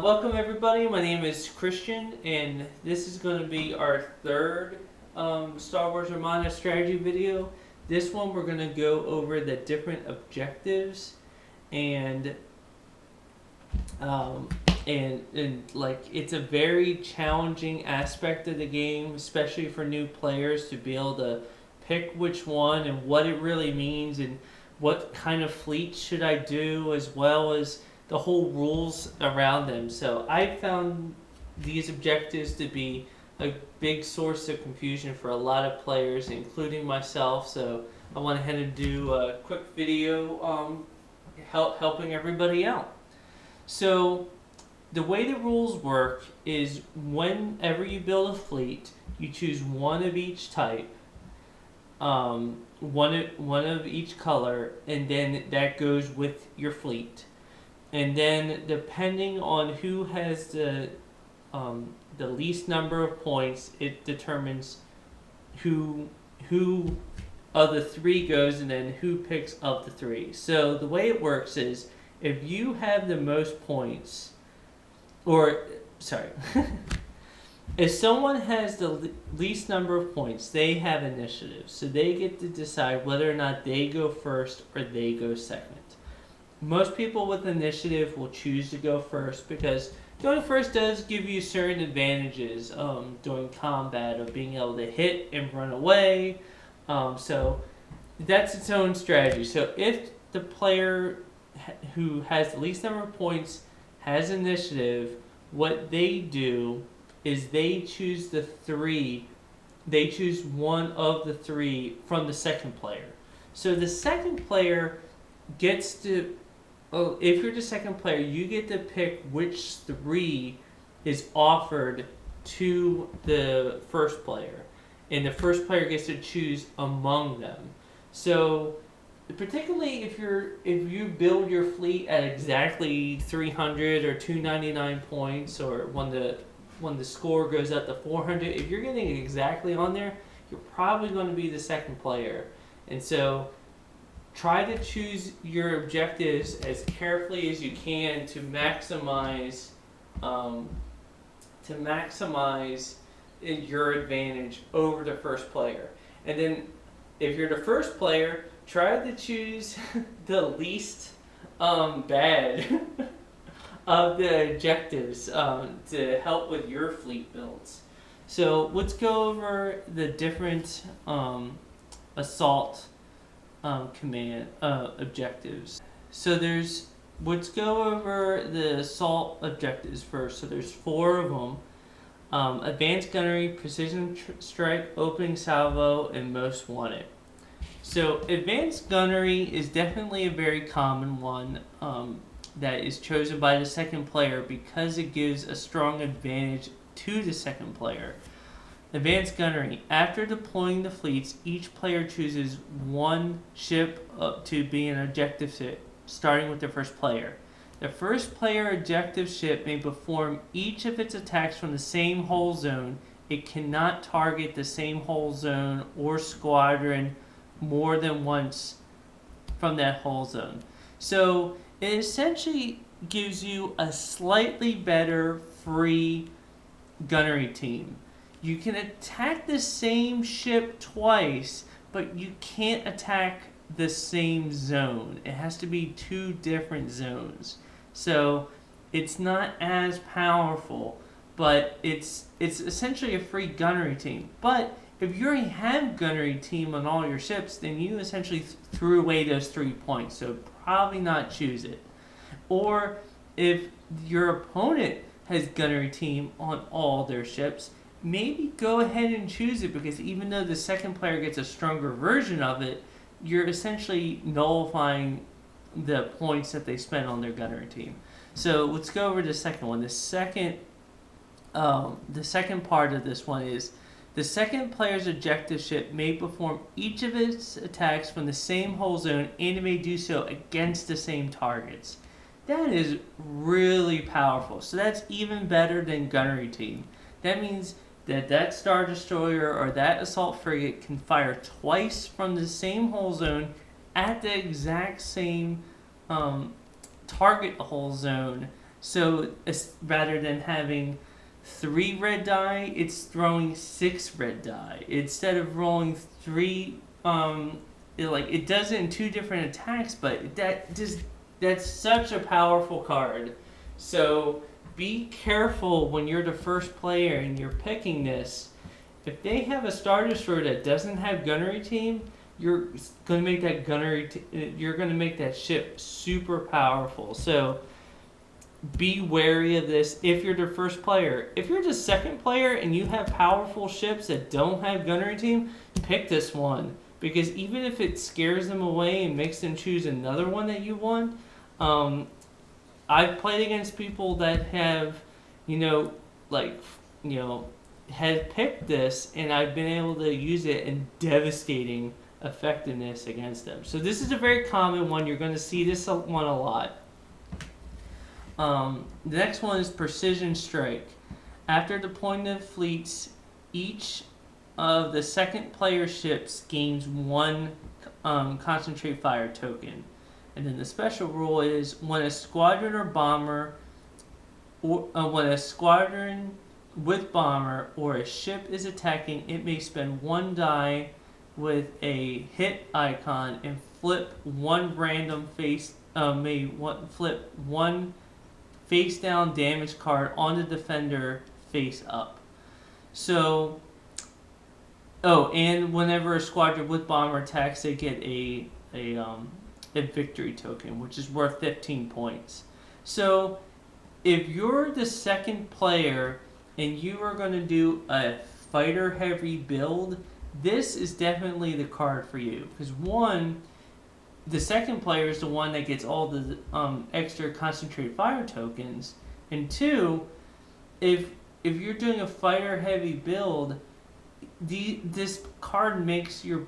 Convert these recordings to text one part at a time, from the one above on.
Welcome everybody, my name is Christian, and this is going to be our third Star Wars Armada strategy video. This one we're going to go over the different objectives and like it's a very challenging aspect of the game, especially for new players to be able to pick which one and what it really means and what kind of fleet should I do, as well as the whole rules around them. So I found these objectives to be a big source of confusion for a lot of players, including myself. So I went ahead and do a quick video helping everybody out. So the way the rules work is whenever you build a fleet, you choose one of each type, one of each color, and then that goes with your fleet. And then depending on who has the least number of points, it determines who of the three goes and then who picks of the three. So the way it works is if you have the most points, if someone has the least number of points, they have initiative. So they get to decide whether or not they go first or they go second. Most people with initiative will choose to go first because going first does give you certain advantages during combat of being able to hit and run away. So that's its own strategy. So if the player who has the least number of points has initiative, what they do is they choose they choose one of the three from the second player. So the second player gets to, if you're the second player, you get to pick which three is offered to the first player, and the first player gets to choose among them. So, particularly if you build your fleet at exactly 300 or 299 points, or when the score goes up to 400, if you're getting exactly on there, you're probably going to be the second player, and so try to choose your objectives as carefully as you can to maximize your advantage over the first player. And then if you're the first player, try to choose the least bad of the objectives to help with your fleet builds. So let's go over the different assault command objectives. So let's go over the assault objectives first. So there's 4 of them: advanced gunnery, precision strike, opening salvo, and most wanted. So advanced gunnery is definitely a very common one that is chosen by the second player because it gives a strong advantage to the second player. Advanced gunnery. After deploying the fleets, each player chooses one ship to be an objective ship, starting with the first player. The first player objective ship may perform each of its attacks from the same hull zone. It cannot target the same hull zone or squadron more than once from that hull zone. So it essentially gives you a slightly better free gunnery team. You can attack the same ship twice, but you can't attack the same zone. It has to be 2 different zones. So it's not as powerful, but it's essentially a free gunnery team. But if you already have gunnery team on all your ships, then you essentially threw away those 3 points. So probably not choose it. Or if your opponent has gunnery team on all their ships, maybe go ahead and choose it, because even though the second player gets a stronger version of it, you're essentially nullifying the points that they spent on their gunnery team. So let's go over the second one. The second part of this one is the second player's objective ship may perform each of its attacks from the same hull zone, and it may do so against the same targets. That is really powerful. So that's even better than gunnery team. That means that Star Destroyer or that assault frigate can fire twice from the same hull zone at the exact same target hull zone So rather than having 3 red die, it's throwing 6 red die. Instead of rolling 3, it does it in 2 different attacks, but that's such a powerful card. So be careful when you're the first player and you're picking this. If they have a Star Destroyer that doesn't have gunnery team, you're gonna make that you're gonna make that ship super powerful. So be wary of this if you're the first player. If you're the second player and you have powerful ships that don't have gunnery team, pick this one, because even if it scares them away and makes them choose another one that you want, I've played against people that have, had picked this, and I've been able to use it in devastating effectiveness against them. So this is a very common one. You're going to see this one a lot. The next one is Precision Strike. After deploying the fleets, each of the second player ships gains 1 concentrate fire token. And then the special rule is when a squadron or bomber, or when a squadron with bomber or a ship is attacking, it may spend 1 die with a hit icon and flip 1 random flip 1 face down damage card on the defender face up. So, and whenever a squadron with bomber attacks, they get a victory token, which is worth 15 points. So, if you're the second player and you are going to do a fighter heavy build, this is definitely the card for you. Because one, the second player is the one that gets all the extra concentrated fire tokens, and 2, if you're doing a fighter heavy build, this card makes your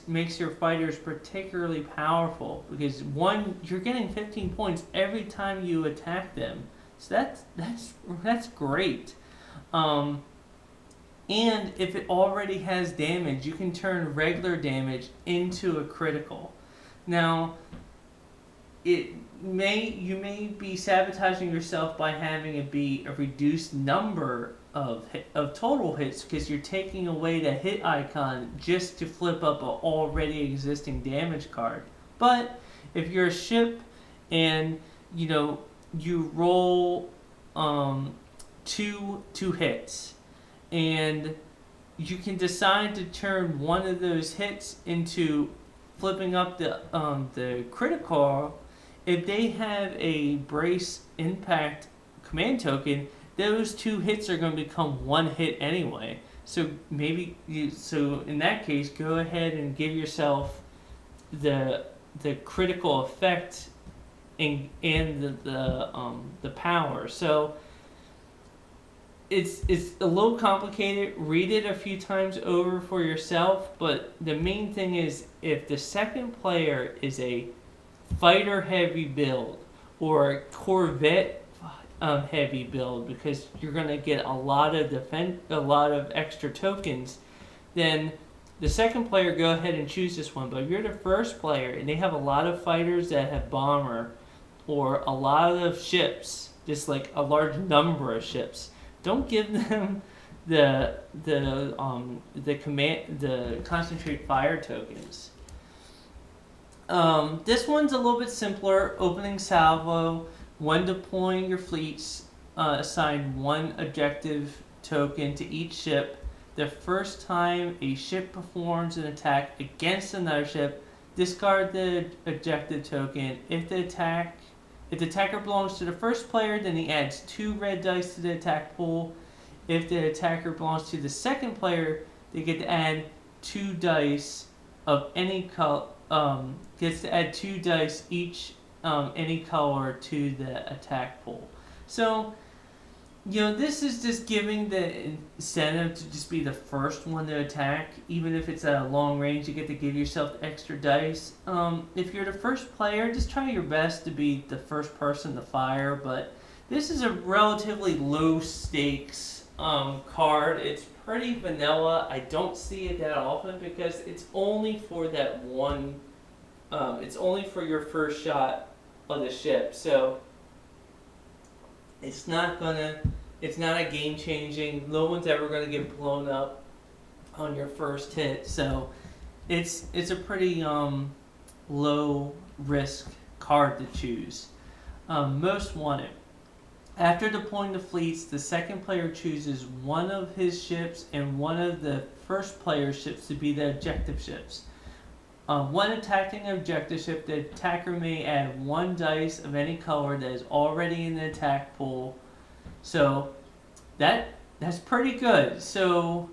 makes your fighters particularly powerful, because 1, you're getting 15 points every time you attack them. So that's great. And if it already has damage, you can turn regular damage into a critical. Now, you may be sabotaging yourself by having it be a reduced number of total hits, because you're taking away the hit icon just to flip up an already existing damage card. But if you're a ship and you roll 2 hits, and you can decide to turn one of those hits into flipping up the critical. If they have a brace impact command token, those 2 hits are going to become 1 hit anyway. So so in that case, go ahead and give yourself the critical effect and the power. So it's a little complicated. Read it a few times over for yourself, but the main thing is, if the second player is a fighter heavy build or a corvette heavy build, because you're going to get a lot of extra tokens, then the second player, go ahead and choose this one. But if you're the first player and they have a lot of fighters that have bomber or a lot of ships, just like a large number of ships, don't give them the concentrate fire tokens. This one's a little bit simpler. Opening salvo. When deploying your fleets, assign 1 objective token to each ship. The first time a ship performs an attack against another ship, discard the objective token. If the attacker belongs to the first player, then he adds 2 red dice to the attack pool. If the attacker belongs to the second player, they get to add 2 dice of any color. Gets to add 2 dice each, any color, to the attack pool. So, this is just giving the incentive to just be the first one to attack. Even if it's at a long range, you get to give yourself extra dice. If you're the first player, just try your best to be the first person to fire. But this is a relatively low stakes card. It's pretty vanilla. I don't see it that often because it's only for that one. It's only for your first shot of the ship. So It's not a game changing. No one's ever gonna get blown up on your first hit. So it's a pretty low risk card to choose. Most wanted. After deploying the fleets, the second player chooses one of his ships and one of the first player's ships to be the objective ships. When attacking an objective ship, the attacker may add one dice of any color that is already in the attack pool. So that's pretty good. So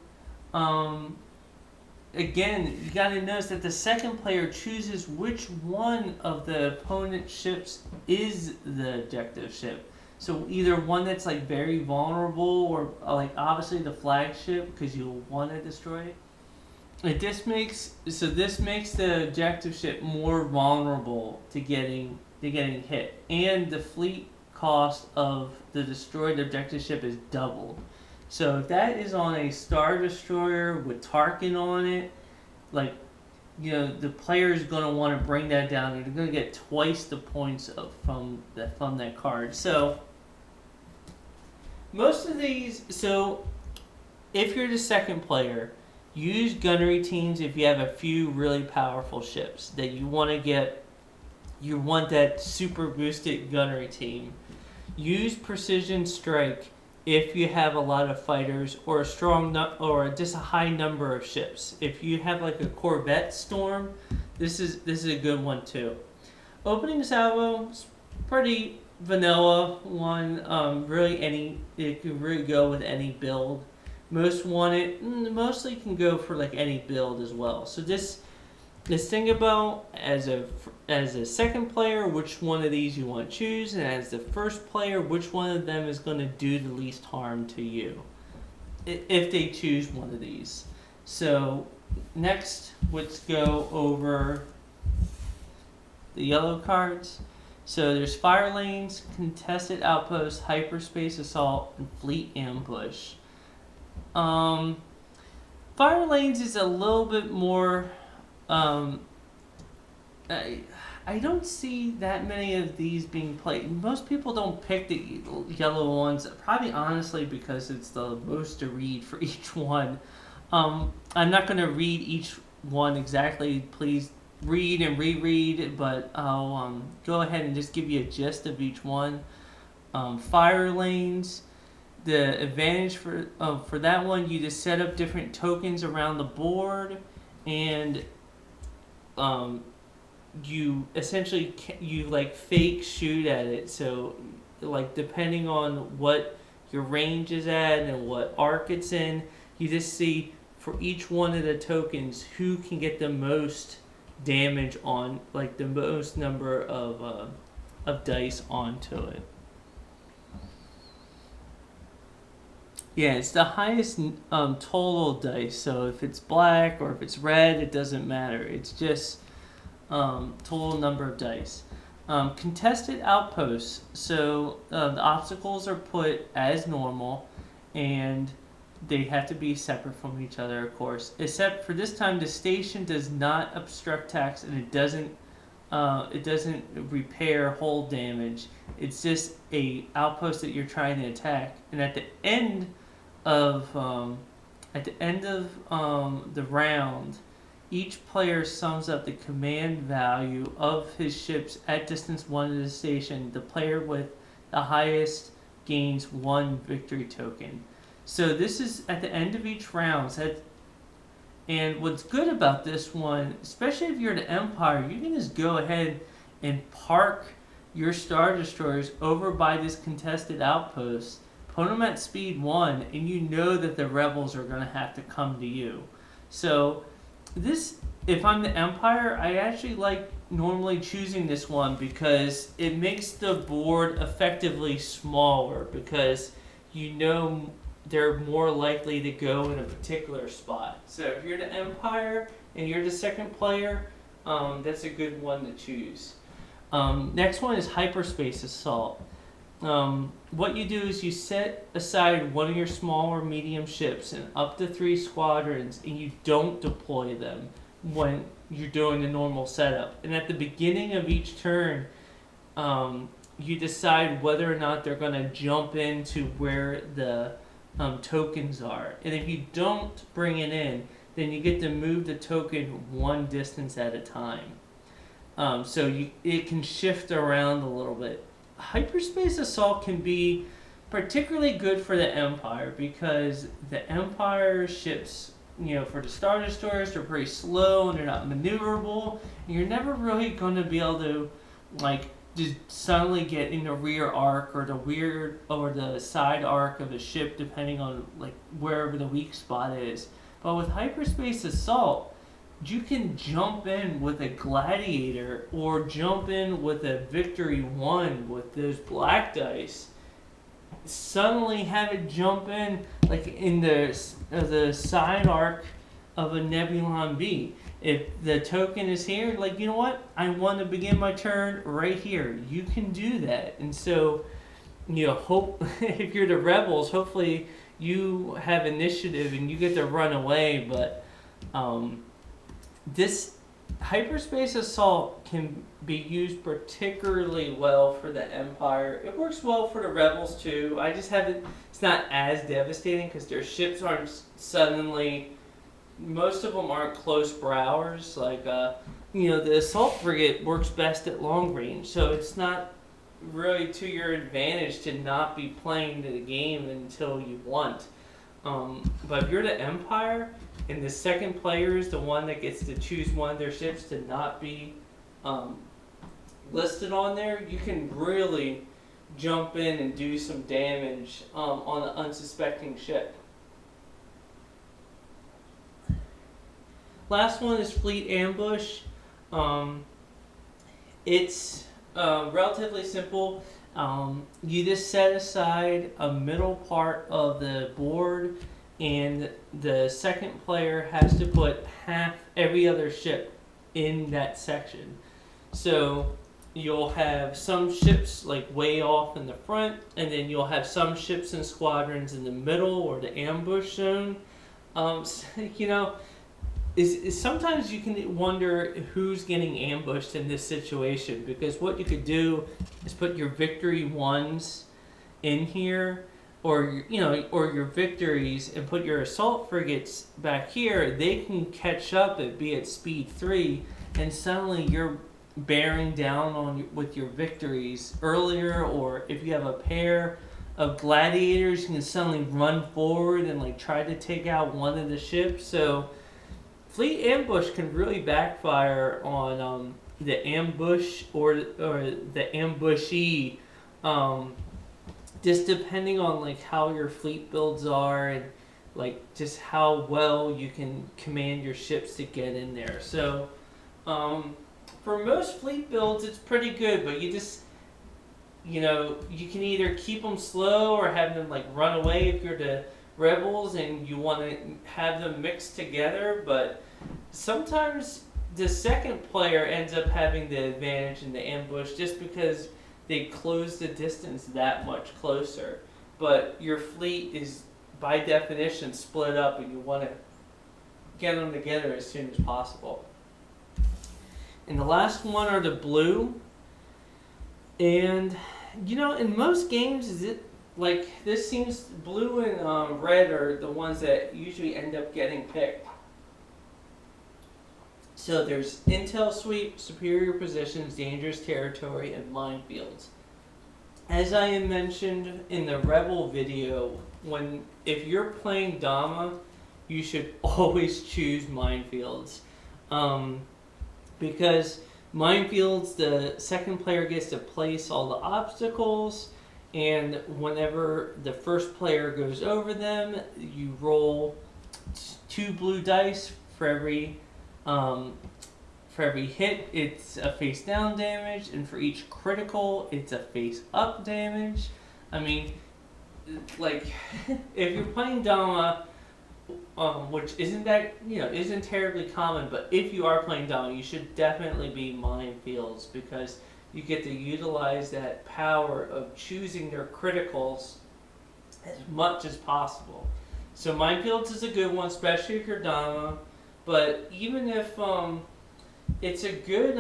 again, you got to notice that the second player chooses which one of the opponent's ships is the objective ship. So either one that's like very vulnerable, or like obviously the flagship because you'll want to destroy it. This makes the objective ship more vulnerable to getting hit, and the fleet cost of the destroyed objective ship is doubled. So if that is on a Star Destroyer with Tarkin on it, like, the player is going to want to bring that down, and they're going to get twice the points from that card. So most of these, if you're the second player, use gunnery teams if you have a few really powerful ships that you want to get. You want that super boosted gunnery team. Use precision strike if you have a lot of fighters or or just a high number of ships. If you have like a Corvette Storm, this is a good one too. Opening salvo is pretty vanilla one. It can really go with any build. Most wanted mostly can go for like any build as well. So this thing about as a second player, which one of these you want to choose, and as the first player, which one of them is going to do the least harm to you, if they choose one of these. So next, let's go over the yellow cards. So there's fire lanes, contested outposts, hyperspace assault, and fleet ambush. Fire lanes is a little bit more. I don't see that many of these being played. Most people don't pick the yellow ones, probably honestly because it's the most to read for each one. I'm not going to read each one exactly. Please read and reread, but I'll go ahead and just give you a gist of each one. Fire lanes. The advantage for that one, you just set up different tokens around the board, and you essentially like fake shoot at it. So like depending on what your range is at and what arc it's in, you just see for each one of the tokens who can get the most damage on, like the most number of dice onto it. Yeah, it's the highest total dice. So if it's black or if it's red, it doesn't matter. It's just total number of dice. Contested outposts. So the obstacles are put as normal, and they have to be separate from each other, of course. Except for this time, the station does not obstruct attacks, and it doesn't repair hull damage. It's just a outpost that you're trying to attack, and at the end of the round, each player sums up the command value of his ships at distance 1 of the station. The player with the highest gains 1 victory token. So this is at the end of each round. And what's good about this one, especially if you're the Empire, you can just go ahead and park your Star Destroyers over by this contested outpost, put them at speed 1, and you know that the rebels are going to have to come to you. So if I'm the Empire, I actually like normally choosing this one because it makes the board effectively smaller, because you know they're more likely to go in a particular spot. So if you're the Empire and you're the second player, that's a good one to choose. Next one is hyperspace assault. What you do is you set aside one of your small or medium ships and up to 3 squadrons, and you don't deploy them when you're doing the normal setup. And at the beginning of each turn, you decide whether or not they're going to jump into where the tokens are. And if you don't bring it in, then you get to move the token one distance at a time. It can shift around a little bit. Hyperspace Assault can be particularly good for the Empire because the Empire ships, for the Star Destroyers, they're pretty slow and they're not maneuverable. And you're never really going to be able to, just suddenly get in the rear arc or the side arc of a ship, depending on wherever the weak spot is. But with Hyperspace Assault, you can jump in with a Gladiator or jump in with a Victory 1 with those black dice. Suddenly have it jump in in the side arc of a Nebulon B. If the token is here, you know what? I want to begin my turn right here. You can do that. And so, hope if you're the rebels, hopefully you have initiative and you get to run away. But this Hyperspace Assault can be used particularly well for the Empire. It works well for the rebels too. I just haven't. It's not as devastating because their ships aren't suddenly. Most of them aren't close browers. The assault frigate works best at long range, so it's not really to your advantage to not be playing the game until you want. But if you're the Empire and the second player is the one that gets to choose one of their ships to not be listed on there, you can really jump in and do some damage on an unsuspecting ship. Last one is Fleet Ambush. It's relatively simple. You just set aside a middle part of the board, and the second player has to put half every other ship in that section. So you'll have some ships way off in the front, and then you'll have some ships and squadrons in the middle or the ambush zone. Sometimes you can wonder who's getting ambushed in this situation, because what you could do is put your Victory 1s in here, or your Victories, and put your assault frigates back here. They can catch up at speed 3, and suddenly you're bearing down with your Victories earlier, or if you have a pair of Gladiators, you can suddenly run forward and try to take out one of the ships. So Fleet Ambush can really backfire on the ambush or the ambushee, just depending on how your fleet builds are and just how well you can command your ships to get in there. So for most fleet builds, it's pretty good, but you just you can either keep them slow or have them run away if you're the rebels and you want to have them mixed together. But sometimes the second player ends up having the advantage in the ambush just because they close the distance that much closer. But your fleet is by definition split up, and you want to get them together as soon as possible. And the last one are the blue. And in most games, is it this seems blue and red are the ones that usually end up getting picked. So there's intel sweep, superior positions, dangerous territory, and minefields. As I had mentioned in the Rebel video, if you're playing Dama, you should always choose minefields. Because minefields, the second player gets to place all the obstacles, and whenever the first player goes over them, you roll 2 blue dice for every hit. It's a face down damage, and for each critical, it's a face up damage. I mean, if you're playing Dama, which isn't terribly common, but if you are playing Dama, you should definitely be minefields, because you get to utilize that power of choosing their criticals as much as possible. So minefields is a good one, especially if you're Dama. But even if it's a good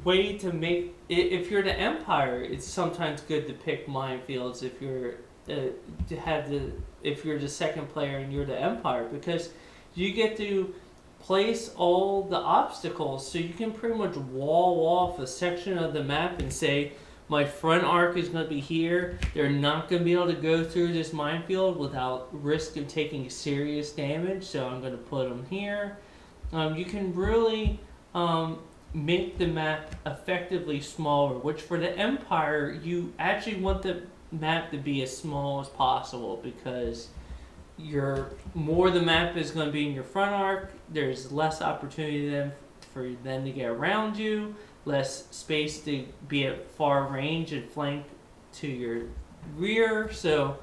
way to make if you're the Empire, it's sometimes good to pick minefields if you're to have the if you're the second player and you're the Empire, because you get to place all the obstacles, so you can pretty much wall off a section of the map and say my front arc is going to be here. They're not going to be able to go through this minefield without risk of taking serious damage, so I'm going to put them here. You can really make the map effectively smaller, which for the Empire, you actually want the map to be as small as possible, because more the map is going to be in your front arc, there's less opportunity then for them to get around you, less space to be at far range and flank to your rear. So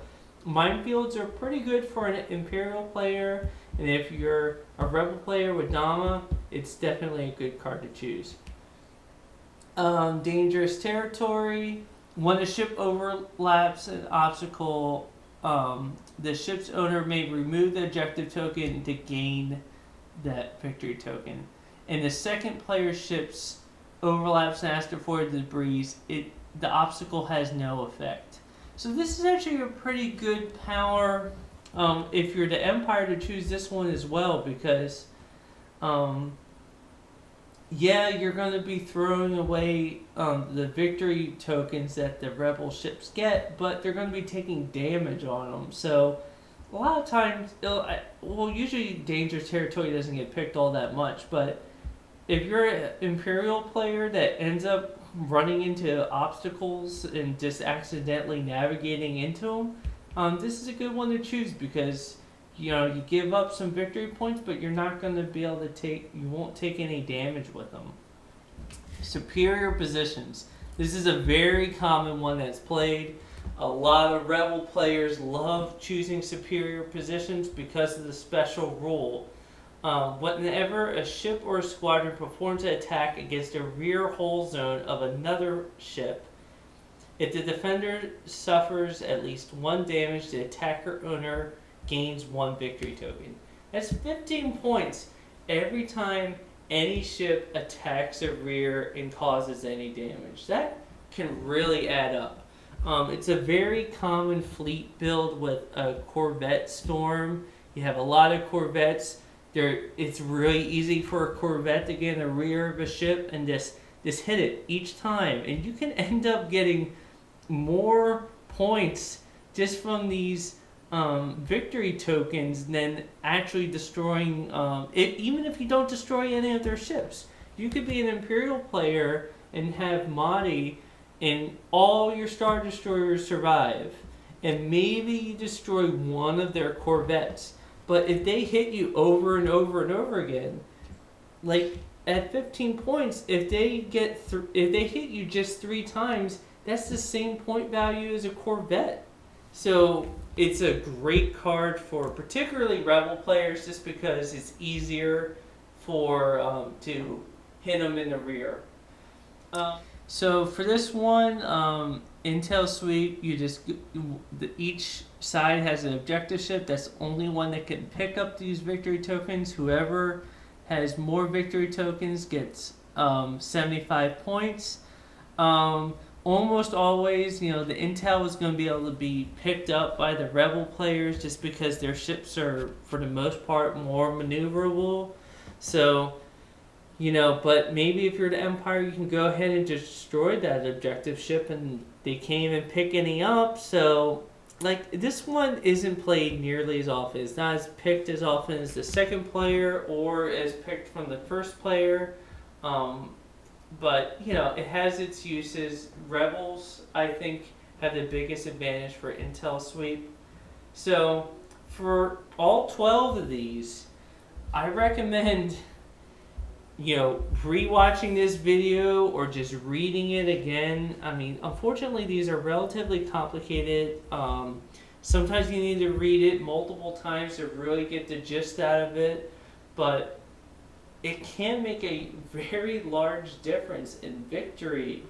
minefields are pretty good for an Imperial player, and if you're a Rebel player with Dama, it's definitely a good card to choose. Dangerous territory. When a ship overlaps an obstacle, the ship's owner may remove the objective token to gain that victory token. And the second player's ship's overlaps an asteroid debris, the obstacle has no effect. So this is actually a pretty good power if you're the Empire to choose this one as well, because yeah, you're going to be throwing away the victory tokens that the Rebel ships get, but they're going to be taking damage on them. So a lot of times, usually dangerous territory doesn't get picked all that much, but if you're an Imperial player that ends up running into obstacles and just accidentally navigating into them, this is a good one to choose, because you give up some victory points, but you're not going to be able to you won't take any damage with them. Superior positions. This is a very common one that's played. A lot of Rebel players love choosing superior positions because of the special rule. Whenever a ship or a squadron performs an attack against a rear hull zone of another ship, if the defender suffers at least 1 damage, the attacker owner gains 1 victory token. That's 15 points every time any ship attacks a rear and causes any damage. That can really add up. It's a very common fleet build with a Corvette Storm. You have a lot of Corvettes. It's really easy for a Corvette to get in the rear of a ship and just hit it each time. And you can end up getting more points just from these victory tokens than actually destroying even if you don't destroy any of their ships. You could be an Imperial player and have Mahdi and all your Star Destroyers survive, and maybe you destroy one of their Corvettes, but if they hit you over and over and over again, like at 15 points, if they hit you just 3 times, that's the same point value as a Corvette. So it's a great card for particularly Rebel players, just because it's easier for to hit them in the rear. So for this one, Intel Sweep, each side has an objective ship. That's the only one that can pick up these victory tokens. Whoever has more victory tokens gets 75 points. Almost always, the intel is going to be able to be picked up by the Rebel players, just because their ships are, for the most part, more maneuverable. So, but maybe if you're the Empire, you can go ahead and just destroy that objective ship, and they can't even pick any up. So, this one isn't played nearly as often. It's not as picked as often as the second player or as picked from the first player. But, it has its uses. Rebels, I think, have the biggest advantage for Intel Sweep. So, for all 12 of these, I recommend, rewatching this video or just reading it again. I mean, unfortunately, these are relatively complicated. Sometimes you need to read it multiple times to really get the gist out of it. But it can make a very large difference in victory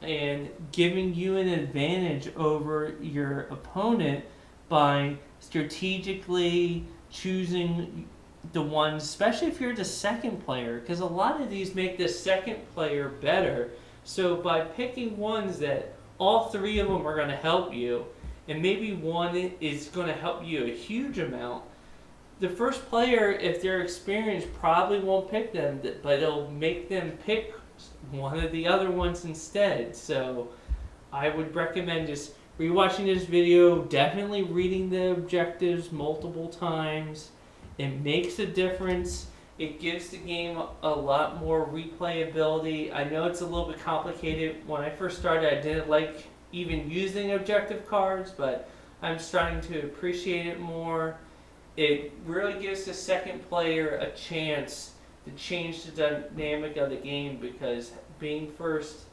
and giving you an advantage over your opponent by strategically choosing the ones, especially if you're the second player, because a lot of these make the second player better. So by picking ones that all three of them are going to help you, and maybe one is going to help you a huge amount, the first player, if they're experienced, probably won't pick them, but it'll make them pick one of the other ones instead. So I would recommend just rewatching this video, definitely reading the objectives multiple times. It makes a difference. It gives the game a lot more replayability. I know it's a little bit complicated. When I first started, I didn't like even using objective cards, but I'm starting to appreciate it more. It really gives the second player a chance to change the dynamic of the game, because being first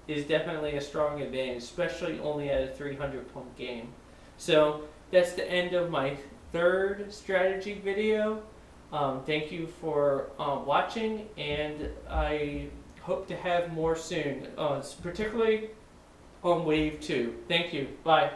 is definitely a strong advantage, especially only at a 300-point game. So that's the end of my third strategy video. Thank you for watching, and I hope to have more soon, particularly on Wave 2. Thank you. Bye.